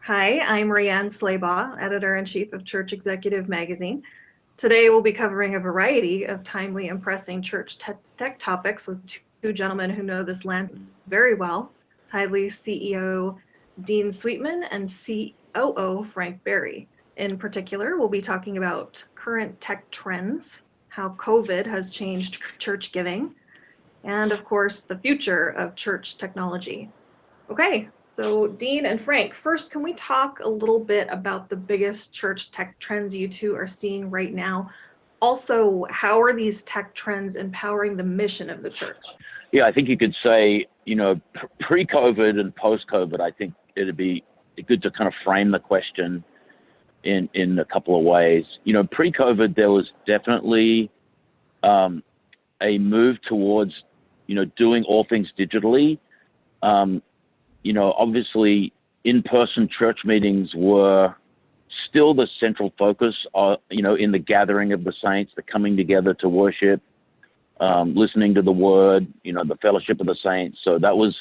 Hi, I'm RaeAnn Slaybaugh, Editor-in-Chief of Church Executive Magazine. Today we'll be covering a variety of timely and pressing church tech topics with two gentlemen who know this land very well, Tidely CEO Dean Sweetman and COO Frank Berry. In particular, we'll be talking about current tech trends, how COVID has changed church giving, and of course, the future of church technology. Okay, so Dean and Frank, first, can we talk a little bit about the biggest church tech trends you two are seeing right now? Also, how are these tech trends empowering the mission of the church? Yeah, I think you could say, pre-COVID and post-COVID, I think it'd be good to kind of frame the question in a couple of ways. Pre-COVID, there was definitely a move towards, doing all things digitally. Obviously in-person church meetings were still the central focus, in the gathering of the saints, the coming together to worship, listening to the word, the fellowship of the saints. So that was,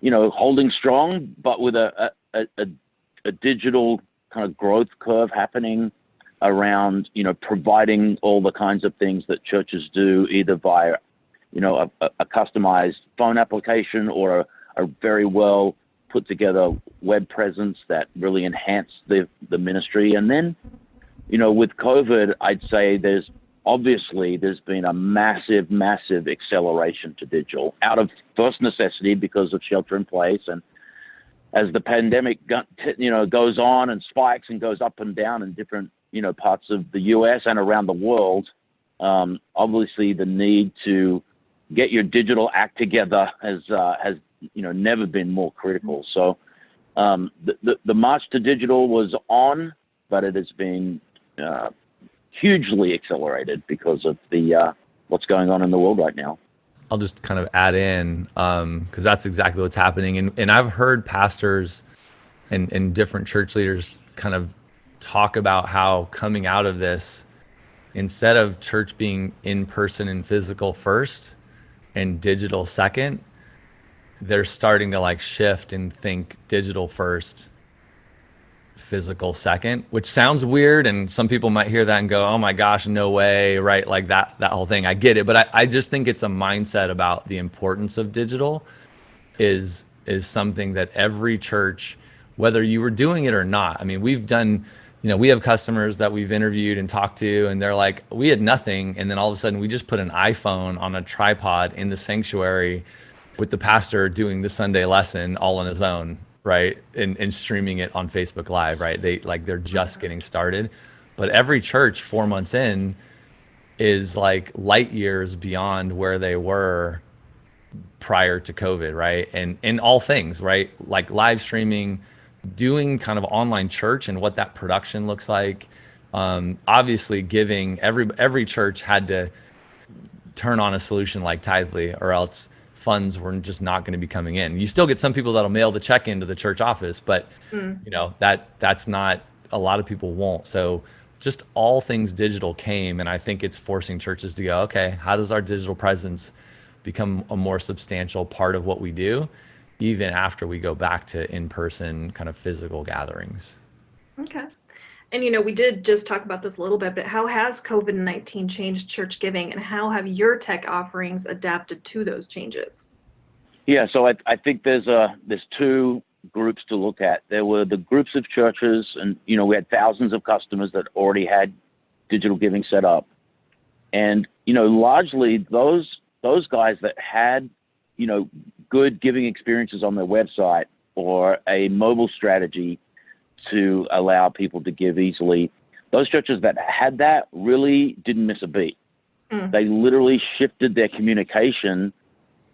holding strong, but with a digital kind of growth curve happening around, providing all the kinds of things that churches do, either via, a customized phone application or a very well put together web presence that really enhanced the ministry. And then, with COVID, I'd say there's been a massive acceleration to digital out of first necessity because of shelter in place. And as the pandemic, goes on and spikes and goes up and down in different, parts of the US and around the world, obviously the need to get your digital act together has never been more critical. So the march to digital was on, but it has been hugely accelerated because of the what's going on in the world right now. I'll just kind of add in because that's exactly what's happening. And I've heard pastors and different church leaders kind of talk about how coming out of this, instead of church being in person and physical first and digital second, they're starting to like shift and think digital first, physical second, which sounds weird. And some people might hear that and go, oh my gosh, no way, right? Like that whole thing. I get it. But I just think it's a mindset about the importance of digital is something that every church, whether you were doing it or not, I mean, we've done, we have customers that we've interviewed and talked to, and they're like, we had nothing. And then all of a sudden we just put an iPhone on a tripod in the sanctuary with the pastor doing the Sunday lesson all on his own, right? And streaming it on Facebook Live, right? They're just getting started. But every church 4 months in is like light years beyond where they were prior to COVID, right? And in all things, right? Like live streaming, doing kind of online church and what that production looks like. Obviously giving, every church had to turn on a solution like Tithely, or else funds were just not going to be coming in. You still get some people that'll mail the check into the church office, but that's not, a lot of people won't. So just all things digital came, and I think it's forcing churches to go, okay, how does our digital presence become a more substantial part of what we do, even after we go back to in-person kind of physical gatherings? Okay. And we did just talk about this a little bit, but how has COVID-19 changed church giving, and how have your tech offerings adapted to those changes? Yeah, so I think there's two groups to look at. There were the groups of churches, and we had thousands of customers that already had digital giving set up, and largely those guys that had good giving experiences on their website or a mobile strategy to allow people to give easily, those churches that had that really didn't miss a beat. They literally shifted their communication,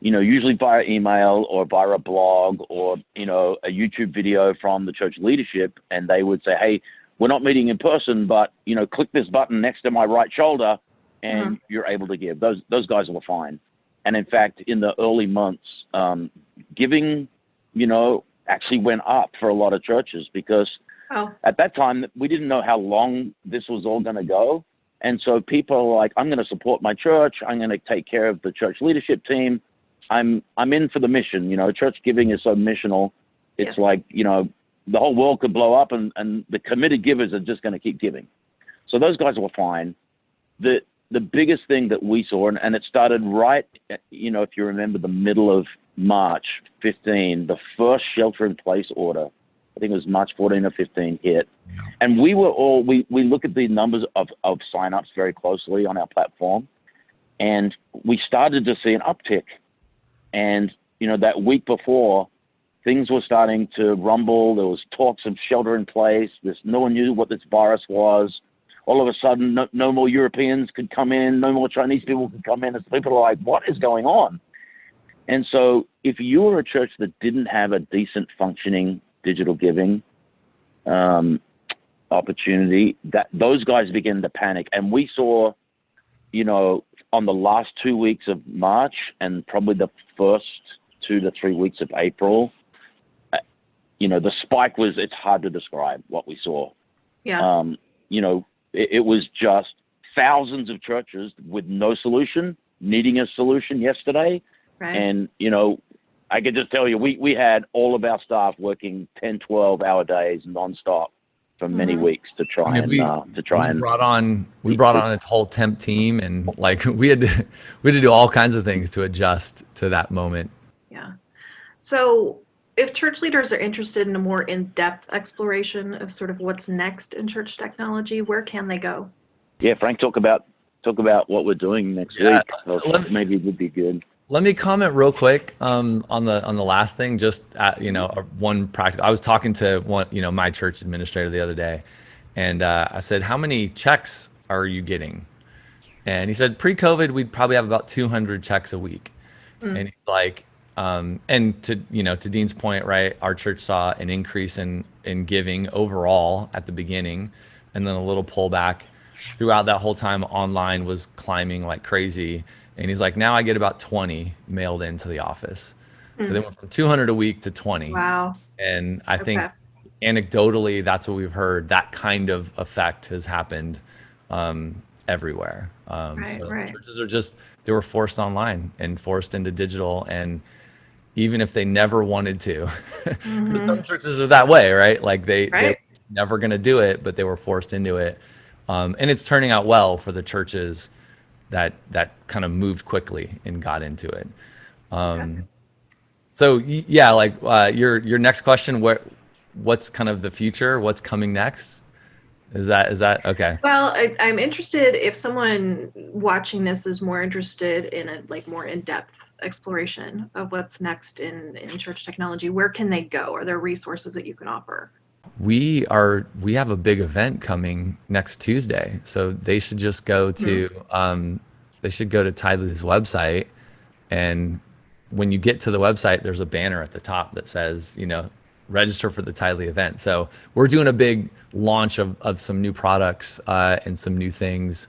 usually via email or via a blog or, a YouTube video from the church leadership. And they would say, hey, we're not meeting in person, but, click this button next to my right shoulder and you're able to give. Those guys were fine. And in fact, in the early months, giving, actually went up for a lot of churches because at that time we didn't know how long this was all going to go. And so people are like, I'm going to support my church. I'm going to take care of the church leadership team. I'm in for the mission. Church giving is so missional. It's like, the whole world could blow up, and the committed givers are just going to keep giving. So those guys were fine. The biggest thing that we saw, and it started right, you know, if you remember the middle of March 15, the first shelter-in-place order, I think it was March 14 or 15, hit. And we look at the numbers of signups very closely on our platform, and we started to see an uptick. And, you know, that week before, things were starting to rumble. There was talks of shelter in place. No one knew what this virus was. All of a sudden, no more Europeans could come in. No more Chinese people could come in. And people are like, what is going on? And so if you were a church that didn't have a decent functioning digital giving opportunity, that those guys began to panic. And we saw, you know, on the last 2 weeks of March and probably the first 2 to 3 weeks of April, you know, the spike it's hard to describe what we saw. Yeah. You know, it was just thousands of churches with no solution, needing a solution yesterday. Right. And, you know, I can just tell you, we had all of our staff working 10, 12-hour days nonstop for many weeks to try and brought on a whole temp team, and like we had to do all kinds of things to adjust to that moment. Yeah. So if church leaders are interested in a more in-depth exploration of sort of what's next in church technology, where can they go? Yeah, Frank, talk about what we're doing next week. Maybe it would be good. Let me comment real quick on the last thing. Just you know, one practical. I was talking to my church administrator the other day, and I said, "How many checks are you getting?" And he said, "Pre-COVID, we'd probably have about 200 checks a week." And he's like, and to Dean's point, right? Our church saw an increase in giving overall at the beginning, and then a little pullback throughout that whole time. Online was climbing like crazy. And he's like, now I get about 20 mailed into the office. So they went from 200 a week to 20. Wow. And I think anecdotally, that's what we've heard. That kind of effect has happened everywhere. Churches they were forced online and forced into digital. And even if they never wanted to, some churches are that way, right? Like they were never going to do it, but they were forced into it. And it's turning out well for the churches that kind of moved quickly and got into it. So yeah, like your next question, what's kind of the future? What's coming next? Is that okay? Well, I'm interested if someone watching this is more interested in a more in-depth exploration of what's next in church technology. Where can they go? Are there resources that you can offer? We have a big event coming next Tuesday, so they should just go to Tidely's website, and when you get to the website, there's a banner at the top that says, register for the Tidely event. So we're doing a big launch of some new products and some new things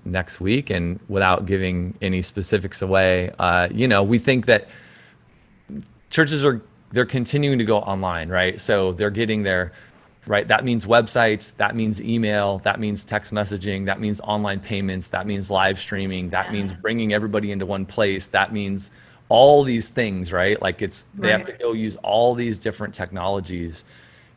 next week, and without giving any specifics away, we think that churches they're continuing to go online, right? So they're getting there, right? That means websites, that means email, that means text messaging, that means online payments, that means live streaming, that means bringing everybody into one place, that means all these things, right? Like they have to go use all these different technologies.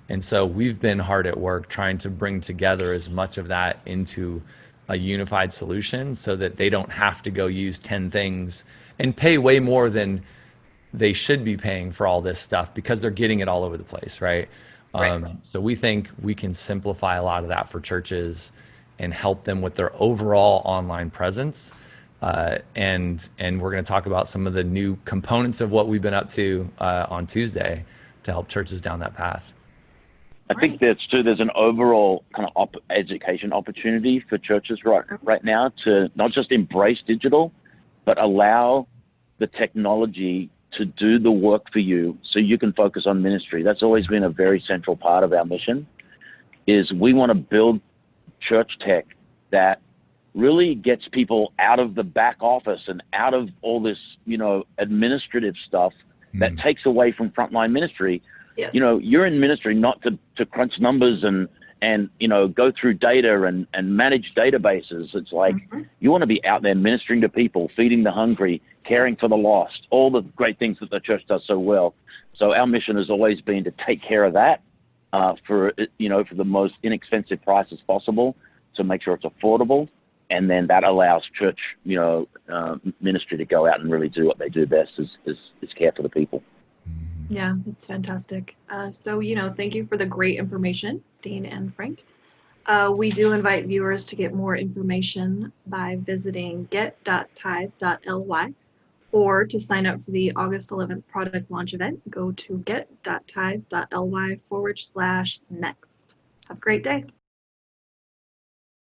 And so we've been hard at work trying to bring together as much of that into a unified solution so that they don't have to go use 10 things and pay way more than they should be paying for all this stuff because they're getting it all over the place, right? So we think we can simplify a lot of that for churches and help them with their overall online presence. And we're going to talk about some of the new components of what we've been up to on Tuesday to help churches down that path. I think there's an overall kind of education opportunity for churches right now to not just embrace digital, but allow the technology to do the work for you so you can focus on ministry. That's always been a very central part of our mission, is we want to build church tech that really gets people out of the back office and out of all this, administrative stuff that takes away from frontline ministry. Yes. You're in ministry not to crunch numbers and go through data and manage databases. It's like you want to be out there ministering to people, feeding the hungry, caring for the lost, all the great things that the church does so well. So our mission has always been to take care of that for the most inexpensive prices possible, to make sure it's affordable. And then that allows church, ministry to go out and really do what they do best, is care for the people. Yeah, it's fantastic. So, thank you for the great information, Dean and Frank. We do invite viewers to get more information by visiting get.tithe.ly, or to sign up for the August 11th product launch event, go to get.tithe.ly/next. Have a great day.